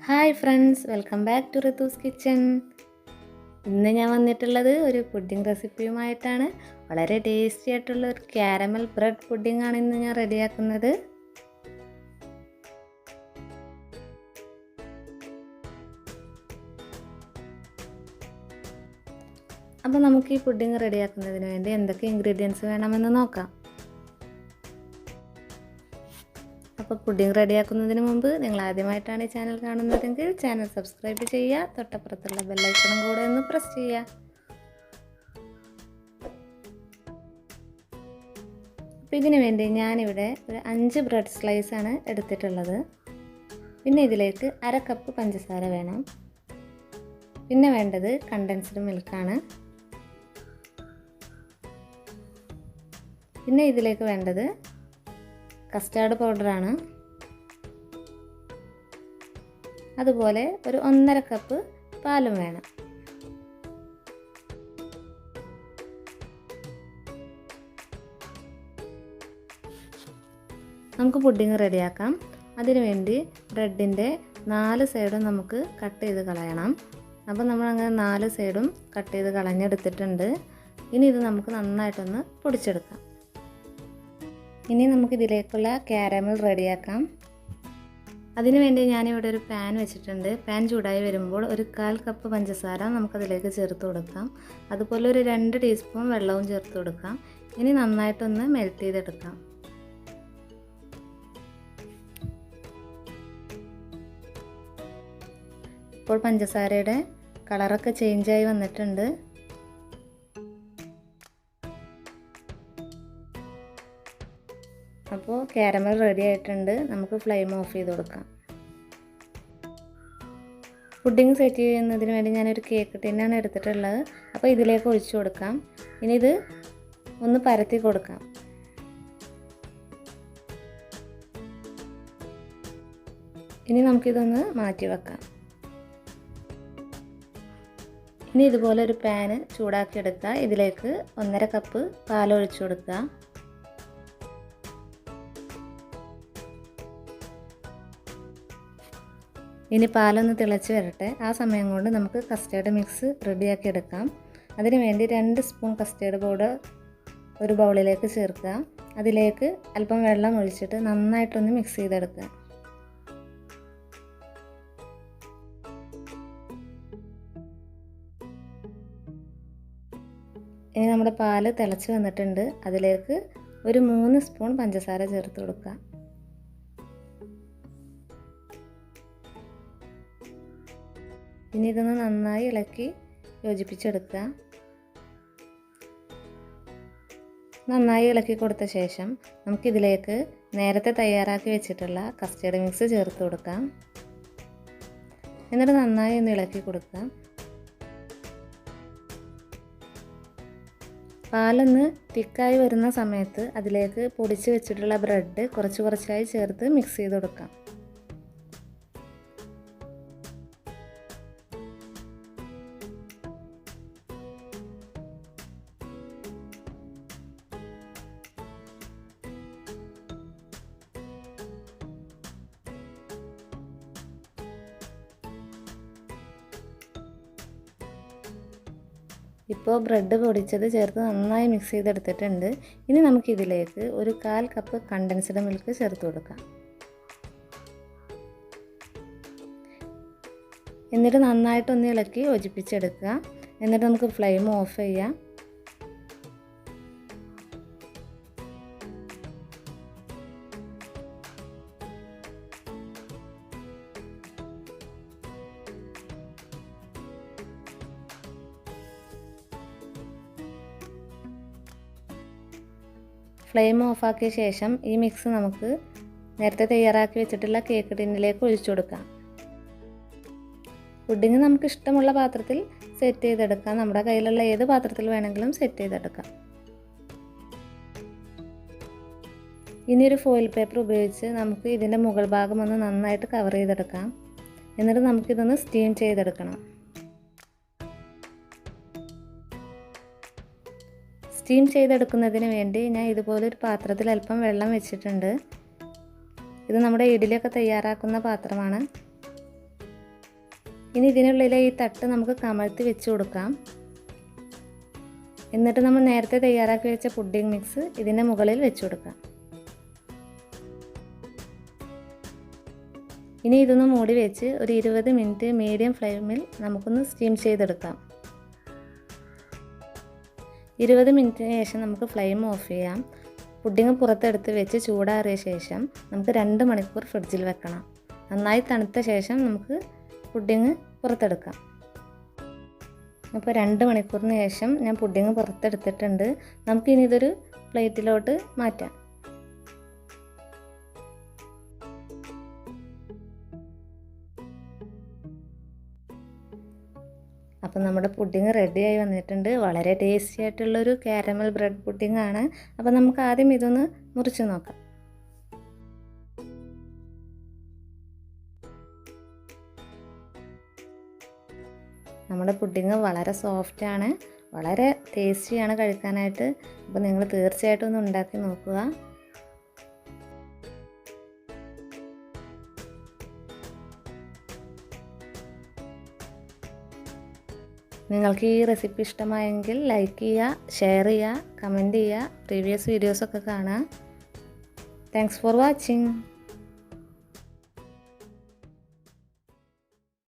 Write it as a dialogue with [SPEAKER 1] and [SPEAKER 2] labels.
[SPEAKER 1] Hi friends, welcome back to Ritu's kitchen. ഇന്ന് ഞാൻ വന്നിട്ടുള്ളത് ഒരു പുഡിംഗ് റെസിപ്പിയുമായിട്ടാണ്. വളരെ ടേസ്റ്റി ആയിട്ടുള്ള ഒരു കാരമൽ ബ്രെഡ് പുഡിംഗ് ആണ് ഇന്ന് ഞാൻ റെഡിയാക്കുന്നത്. അപ്പോൾ നമുക്ക് ഈ പുഡിംഗ് റെഡിയാക്കുന്നതിന് വേണ്ടി എന്തൊക്കെ ഇൻഗ്രീഡിയൻസ് വേണമെന്ന് നോക്കാം. അപ്പോൾ പുഡിംഗ് റെഡിയാക്കുന്നതിന് മുമ്പ് നിങ്ങൾ ആദ്യമായിട്ടാണ് ഈ ചാനൽ കാണുന്നതെങ്കിൽ ചാനൽ സബ്സ്ക്രൈബ് ചെയ്യുക, തൊട്ടപ്പുറത്തുള്ള ബെല്ലൈക്കണും കൂടെ ഒന്ന് പ്രസ് ചെയ്യുക. അപ്പോൾ ഇതിനു വേണ്ടി ഞാനിവിടെ ഒരു 5 ബ്രെഡ് സ്ലൈസ് ആണ് എടുത്തിട്ടുള്ളത്. പിന്നെ ഇതിലേക്ക് 1/2 കപ്പ് പഞ്ചസാര വേണം. പിന്നെ വേണ്ടത് കണ്ടൻസ്ഡ് മിൽക്കാണ്. പിന്നെ ഇതിലേക്ക് വേണ്ടത് കസ്റ്റാർഡ് പൗഡറാണ്. അതുപോലെ ഒരു 1/2 കപ്പ് പാലും വേണം. നമുക്ക് പുഡിംഗ് റെഡിയാക്കാം. അതിനുവേണ്ടി ബ്രെഡിൻ്റെ 4 സൈഡും നമുക്ക് കട്ട് ചെയ്ത് കളയണം. അപ്പോൾ നമ്മളങ്ങനെ 4 സൈഡും കട്ട് ചെയ്ത് കളഞ്ഞെടുത്തിട്ടുണ്ട്. ഇനി ഇത് നമുക്ക് നന്നായിട്ടൊന്ന് പൊടിച്ചെടുക്കാം. ഇനി നമുക്കിതിലേക്കുള്ള കാരമൽ റെഡിയാക്കാം. അതിനുവേണ്ടി ഞാനിവിടെ ഒരു പാൻ വെച്ചിട്ടുണ്ട്. പാൻ ചൂടായി വരുമ്പോൾ ഒരു 1/4 കപ്പ് പഞ്ചസാര നമുക്കതിലേക്ക് ചേർത്ത് കൊടുക്കാം. അതുപോലെ ഒരു 2 ടീസ്പൂൺ വെള്ളവും ചേർത്ത് കൊടുക്കാം. ഇനി നന്നായിട്ടൊന്ന് മെൽറ്റ് ചെയ്തെടുക്കാം. ഇപ്പോൾ പഞ്ചസാരയുടെ കളറൊക്കെ ചേഞ്ചായി വന്നിട്ടുണ്ട്. അപ്പോൾ കാരമൽ റെഡി ആയിട്ടുണ്ട്. നമുക്ക് ഫ്ലെയിം ഓഫ് ചെയ്ത് കൊടുക്കാം. പുഡിംഗ് സെറ്റ് ചെയ്യുന്നതിന് വേണ്ടി ഞാനൊരു കേക്ക് ടിന്നാണ് എടുത്തിട്ടുള്ളത്. അപ്പോൾ ഇതിലേക്ക് ഒഴിച്ചു കൊടുക്കാം. ഇനി ഇത് ഒന്ന് പരത്തി കൊടുക്കാം. ഇനി നമുക്കിതൊന്ന് മാറ്റി വെക്കാം. ഇനി ഇതുപോലെ ഒരു പാന് ചൂടാക്കി എടുക്കുക. ഇതിലേക്ക് 1/2 കപ്പ് പാൽ ഒഴിച്ചു കൊടുക്കുക. ഇനി പാലൊന്ന് തിളച്ച് വരട്ടെ. ആ സമയം കൊണ്ട് നമുക്ക് കസ്റ്റേർഡ് മിക്സ് റെഡിയാക്കി എടുക്കാം. അതിന് വേണ്ടി 2 സ്പൂൺ കസ്റ്റേർഡ് പൗഡർ ഒരു ബൗളിലേക്ക് ചേർക്കുക. അതിലേക്ക് അല്പം വെള്ളം ഒഴിച്ചിട്ട് നന്നായിട്ടൊന്ന് മിക്സ് ചെയ്തെടുക്കുക. ഇനി നമ്മുടെ പാല് തിളച്ച് വന്നിട്ടുണ്ട്. അതിലേക്ക് ഒരു 3 സ്പൂൺ പഞ്ചസാര ചേർത്ത് കൊടുക്കുക. ഇനി ഇതൊന്ന് നന്നായി ഇളക്കി യോജിപ്പിച്ചെടുക്കുക. നന്നായി ഇളക്കി കൊടുത്ത ശേഷം നമുക്കിതിലേക്ക് നേരത്തെ തയ്യാറാക്കി വെച്ചിട്ടുള്ള കസ്റ്റേർഡ് മിക്സ് ചേർത്ത് കൊടുക്കാം. എന്നിട്ട് നന്നായി ഒന്ന് ഇളക്കി കൊടുക്കുക. പാലൊന്ന് തിക്കായി വരുന്ന സമയത്ത് അതിലേക്ക് പൊടിച്ച് വെച്ചിട്ടുള്ള ബ്രെഡ് കുറച്ച് കുറച്ചായി ചേർത്ത് മിക്സ് ചെയ്ത് കൊടുക്കാം. ഇപ്പോൾ ബ്രെഡ് പൊടിച്ചത് ചേർത്ത് നന്നായി മിക്സ് ചെയ്തെടുത്തിട്ടുണ്ട്. ഇനി നമുക്കിതിലേക്ക് ഒരു 1/4 കപ്പ് കണ്ടൻസ്ഡ് മിൽക്ക് ചേർത്ത് കൊടുക്കാം. എന്നിട്ട് നന്നായിട്ടൊന്ന് ഇളക്കി യോജിപ്പിച്ചെടുക്കുക. എന്നിട്ട് നമുക്ക് ഫ്ലെയിം ഓഫ് ചെയ്യാം. ഫ്ലെയിം ഓഫാക്കിയ ശേഷം ഈ മിക്സ് നമുക്ക് നേരത്തെ തയ്യാറാക്കി വെച്ചിട്ടുള്ള കേക്ക് ടിന്നിലേക്ക് ഒഴിച്ചു കൊടുക്കാം. പുഡിംഗ് നമുക്ക് ഇഷ്ടമുള്ള പാത്രത്തിൽ സെറ്റ് ചെയ്തെടുക്കാം. നമ്മുടെ കയ്യിലുള്ള ഏത് പാത്രത്തിൽ വേണമെങ്കിലും സെറ്റ് ചെയ്തെടുക്കാം. ഇനി ഒരു ഫോയിൽ പേപ്പർ ഉപയോഗിച്ച് നമുക്ക് ഇതിൻ്റെ മുകൾ ഭാഗം ഒന്ന് നന്നായിട്ട് കവർ ചെയ്തെടുക്കാം. എന്നിട്ട് നമുക്കിതൊന്ന് സ്റ്റീം ചെയ്തെടുക്കണം. സ്റ്റീം ചെയ്തെടുക്കുന്നതിന് വേണ്ടി ഞാൻ ഇതുപോലെ ഒരു പാത്രത്തിൽ അല്പം വെള്ളം വെച്ചിട്ടുണ്ട്. ഇത് നമ്മുടെ ഇഡ്ഡലിയൊക്കെ തയ്യാറാക്കുന്ന പാത്രമാണ്. ഇനി ഇതിനുള്ളിലെ ഈ തട്ട് നമുക്ക് കമഴ്ത്തി വെച്ച് കൊടുക്കാം. എന്നിട്ട് നമ്മൾ നേരത്തെ തയ്യാറാക്കി വെച്ച പുഡിംഗ് മിക്സ് ഇതിൻ്റെ മുകളിൽ വെച്ച് കൊടുക്കാം. ഇനി ഇതൊന്ന് മൂടി വെച്ച് ഒരു 20 മിനിറ്റ് മീഡിയം ഫ്ലെയിമിൽ നമുക്കൊന്ന് സ്റ്റീം ചെയ്തെടുക്കാം. 20 മിനിറ്റിന് ശേഷം നമുക്ക് ഫ്ലെയിം ഓഫ് ചെയ്യാം. പുഡിംഗ് പുറത്തെടുത്ത് വെച്ച് ചൂടാറിയ ശേഷം നമുക്ക് 2 മണിക്കൂർ ഫ്രിഡ്ജിൽ വെക്കണം. നന്നായി തണുത്ത ശേഷം നമുക്ക് പുഡിംഗ് പുറത്തെടുക്കാം. അപ്പോൾ 2 മണിക്കൂറിന് ശേഷം ഞാൻ പുഡിംഗ് പുറത്തെടുത്തിട്ടുണ്ട്. നമുക്കിനി ഇതൊരു പ്ലേറ്റിലോട്ട് മാറ്റാം. അപ്പോൾ നമ്മുടെ പുഡിംഗ് റെഡിയായി വന്നിട്ടുണ്ട്. വളരെ ടേസ്റ്റി ആയിട്ടുള്ളൊരു കാരമൽ ബ്രെഡ് പുഡിംഗ് ആണ്. അപ്പോൾ നമുക്ക് ആദ്യം ഇതൊന്ന് മുറിച്ച് നോക്കാം. നമ്മുടെ പുഡിംഗ് വളരെ സോഫ്റ്റാണ്, വളരെ ടേസ്റ്റിയാണ് കഴിക്കാനായിട്ട്. അപ്പോൾ നിങ്ങൾ തീർച്ചയായിട്ടും ഒന്ന് ഉണ്ടാക്കി നോക്കുക. നിങ്ങൾക്ക് ഈ റെസിപ്പി ഇഷ്ടമായെങ്കിൽ ലൈക്ക് ചെയ്യുക, ഷെയർ ചെയ്യുക, കമൻറ്റ് ചെയ്യുക, പ്രീവിയസ് വീഡിയോസൊക്കെ കാണുക. Thanks for watching.